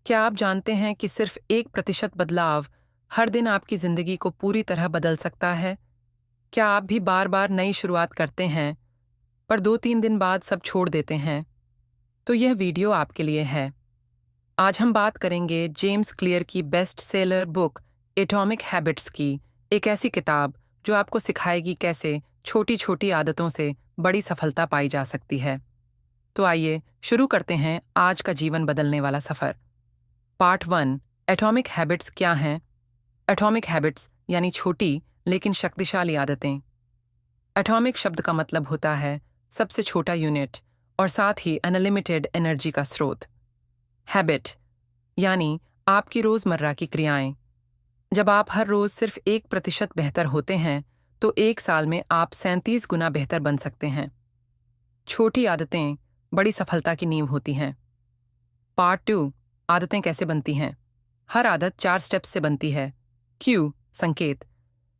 क्या आप जानते हैं कि सिर्फ 1% बदलाव हर दिन आपकी ज़िंदगी को पूरी तरह बदल सकता है? क्या आप भी बार-बार नई शुरुआत करते हैं, पर 2-3 दिन बाद सब छोड़ देते हैं? तो यह वीडियो आपके लिए है। आज हम बात करेंगे जेम्स क्लियर की best seller book atomic habits की, एक ऐसी किताब जो आपको सिखाएगी कैसे छोटी-छोटी आदतों से बड़ी सफलता पाई जा सकती है। तो आइए शुरू करते हैं आज का जीवन बदलने वाला सफ़र। पार्ट 1। एटॉमिक हैबिट्स क्या हैं? एटॉमिक हैबिट्स यानी छोटी लेकिन शक्तिशाली आदतें। एटॉमिक शब्द का मतलब होता है सबसे छोटा यूनिट और साथ ही अनलिमिटेड एनर्जी का स्रोत। हैबिट यानी आपकी रोज़मर्रा की क्रियाएं। जब आप हर रोज़ सिर्फ 1% बेहतर होते हैं तो 1 साल में आप 37 गुना बेहतर बन सकते हैं। छोटी आदतें बड़ी सफलता की नींव होती हैं। पार्ट 2। आदतें कैसे बनती हैं? हर आदत 4 स्टेप्स से बनती है। क्यू संकेत,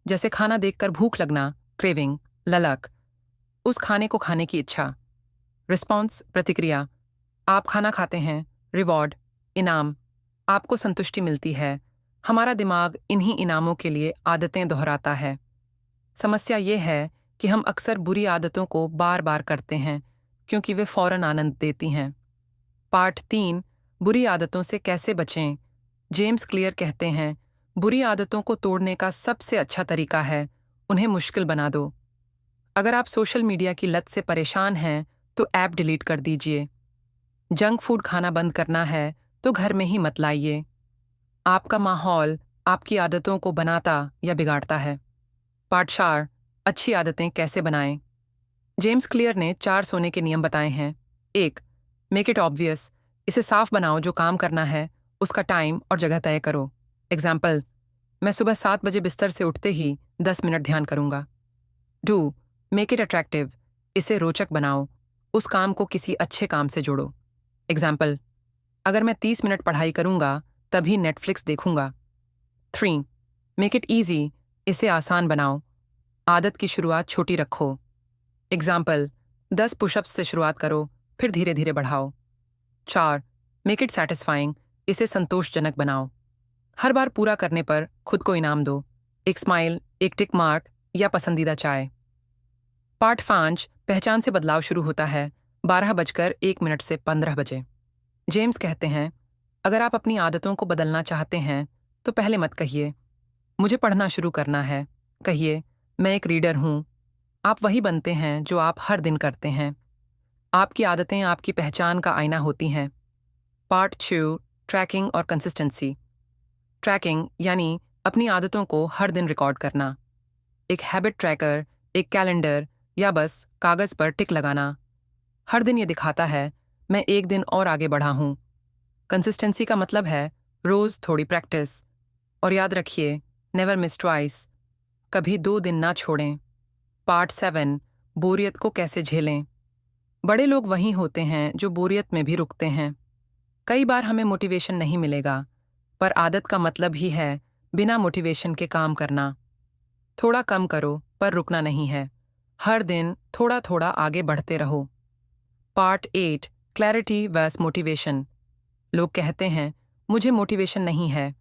जैसे खाना देखकर भूख लगना, क्रेविंग, ललक, उस खाने को खाने की इच्छा। रिस्पॉन्स प्रतिक्रिया, आप खाना खाते हैं, रिवॉर्ड इनाम, आपको संतुष्टि मिलती है। हमारा दिमाग इन्हीं इनामों के लिए आदतें दोहराता है। समस्या ये है कि हम अक्सर बुरी आदतों को बार बार करते हैं क्योंकि वे फौरन आनंद देती हैं। पार्ट 3। बुरी आदतों से कैसे बचें? जेम्स क्लियर कहते हैं, बुरी आदतों को तोड़ने का सबसे अच्छा तरीका है उन्हें मुश्किल बना दो। अगर आप सोशल मीडिया की लत से परेशान हैं तो ऐप डिलीट कर दीजिए। जंक फूड खाना बंद करना है तो घर में ही मत लाइए। आपका माहौल आपकी आदतों को बनाता या बिगाड़ता है। पार्ट 4। अच्छी आदतें कैसे बनाएं? जेम्स क्लियर ने 4 सोने के नियम बताए हैं। 1। मेक इट ऑब्वियस, इसे साफ बनाओ, जो काम करना है उसका टाइम और जगह तय करो। एग्जाम्पल, मैं सुबह 7 बजे बिस्तर से उठते ही 10 मिनट ध्यान करूंगा। 2। मेक इट अट्रैक्टिव, इसे रोचक बनाओ, उस काम को किसी अच्छे काम से जोड़ो। एग्जाम्पल, अगर मैं 30 मिनट पढ़ाई करूंगा तभी नेटफ्लिक्स देखूंगा। 3। मेक इट ईजी, इसे आसान बनाओ, आदत की शुरुआत छोटी रखो। एग्जाम्पल, 10 पुशअप्स से शुरुआत करो, फिर धीरे धीरे बढ़ाओ। 4। मेक इट सैटिस्फाइंग, इसे संतोषजनक बनाओ, हर बार पूरा करने पर खुद को इनाम दो, एक स्माइल, एक टिक मार्क या पसंदीदा चाय। पार्ट 5। पहचान से बदलाव शुरू होता है 12:01 से 15 बजे। जेम्स कहते हैं, अगर आप अपनी आदतों को बदलना चाहते हैं तो पहले मत कहिए मुझे पढ़ना शुरू करना है, कहिए मैं एक रीडर हूं। आप वही बनते हैं जो आप हर दिन करते हैं। आपकी आदतें आपकी पहचान का आईना होती हैं। पार्ट 2। ट्रैकिंग और कंसिस्टेंसी। ट्रैकिंग यानी अपनी आदतों को हर दिन रिकॉर्ड करना। एक हैबिट ट्रैकर, एक कैलेंडर या बस कागज़ पर टिक लगाना। हर दिन ये दिखाता है मैं एक दिन और आगे बढ़ा हूँ। कंसिस्टेंसी का मतलब है रोज़ थोड़ी प्रैक्टिस। और याद रखिए, नेवर मिस ट्वाइस, कभी 2 दिन ना छोड़ें। पार्ट 7। बोरियत को कैसे झेलें? बड़े लोग वही होते हैं जो बोरियत में भी रुकते हैं। कई बार हमें मोटिवेशन नहीं मिलेगा, पर आदत का मतलब ही है बिना मोटिवेशन के काम करना। थोड़ा कम करो, पर रुकना नहीं है। हर दिन थोड़ा थोड़ा आगे बढ़ते रहो। पार्ट 8। Clarity versus motivation. लोग कहते हैं मुझे मोटिवेशन नहीं है,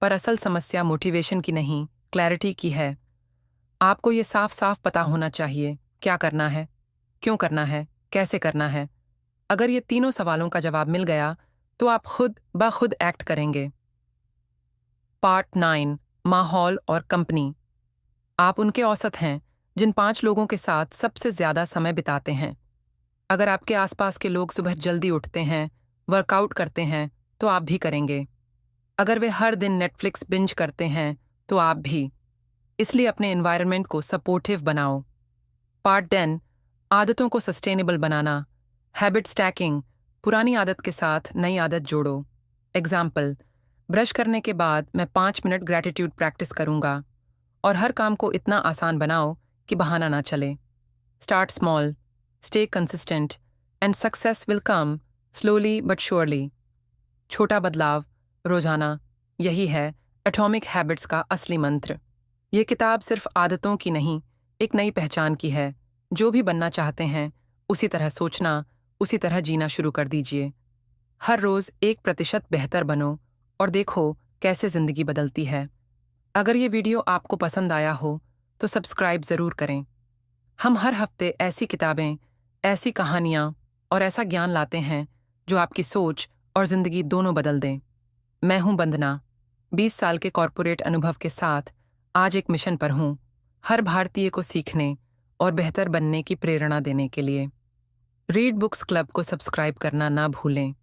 पर असल समस्या मोटिवेशन की नहीं, क्लैरिटी की है। आपको ये साफ साफ पता होना चाहिए क्या करना है, क्यों करना है, कैसे करना है। अगर ये तीनों सवालों का जवाब मिल गया तो आप खुद ब खुद एक्ट करेंगे। पार्ट 9। माहौल और कंपनी। आप उनके औसत हैं जिन 5 लोगों के साथ सबसे ज्यादा समय बिताते हैं। अगर आपके आसपास के लोग सुबह जल्दी उठते हैं, वर्कआउट करते हैं, तो आप भी करेंगे। अगर वे हर दिन नेटफ्लिक्स बिंज करते हैं तो आप भी। इसलिए अपने एनवायरनमेंट को सपोर्टिव बनाओ। पार्ट 10। आदतों को सस्टेनेबल बनाना। हैबिट स्टैकिंग, पुरानी आदत के साथ नई आदत जोड़ो। एग्जाम्पल, ब्रश करने के बाद मैं 5 मिनट ग्रैटिट्यूड प्रैक्टिस करूंगा। और हर काम को इतना आसान बनाओ कि बहाना ना चले। Start small, stay consistent, and success will come slowly but surely. छोटा बदलाव रोजाना, यही है एटॉमिक हैबिट्स का असली मंत्र। ये किताब सिर्फ आदतों की नहीं, एक नई पहचान की है। जो भी बनना चाहते हैं उसी तरह सोचना, उसी तरह जीना शुरू कर दीजिए। हर रोज 1% बेहतर बनो और देखो कैसे जिंदगी बदलती है। अगर ये वीडियो आपको पसंद आया हो तो सब्सक्राइब जरूर करें। हम हर हफ्ते ऐसी किताबें, ऐसी कहानियां और ऐसा ज्ञान लाते हैं जो आपकी सोच और जिंदगी दोनों बदल दें। मैं हूं वंदना, 20 साल के कॉरपोरेट अनुभव के साथ आज एक मिशन पर हूं, हर भारतीय को सीखने और बेहतर बनने की प्रेरणा देने के लिए। रीड बुक्स क्लब को सब्सक्राइब करना ना भूलें।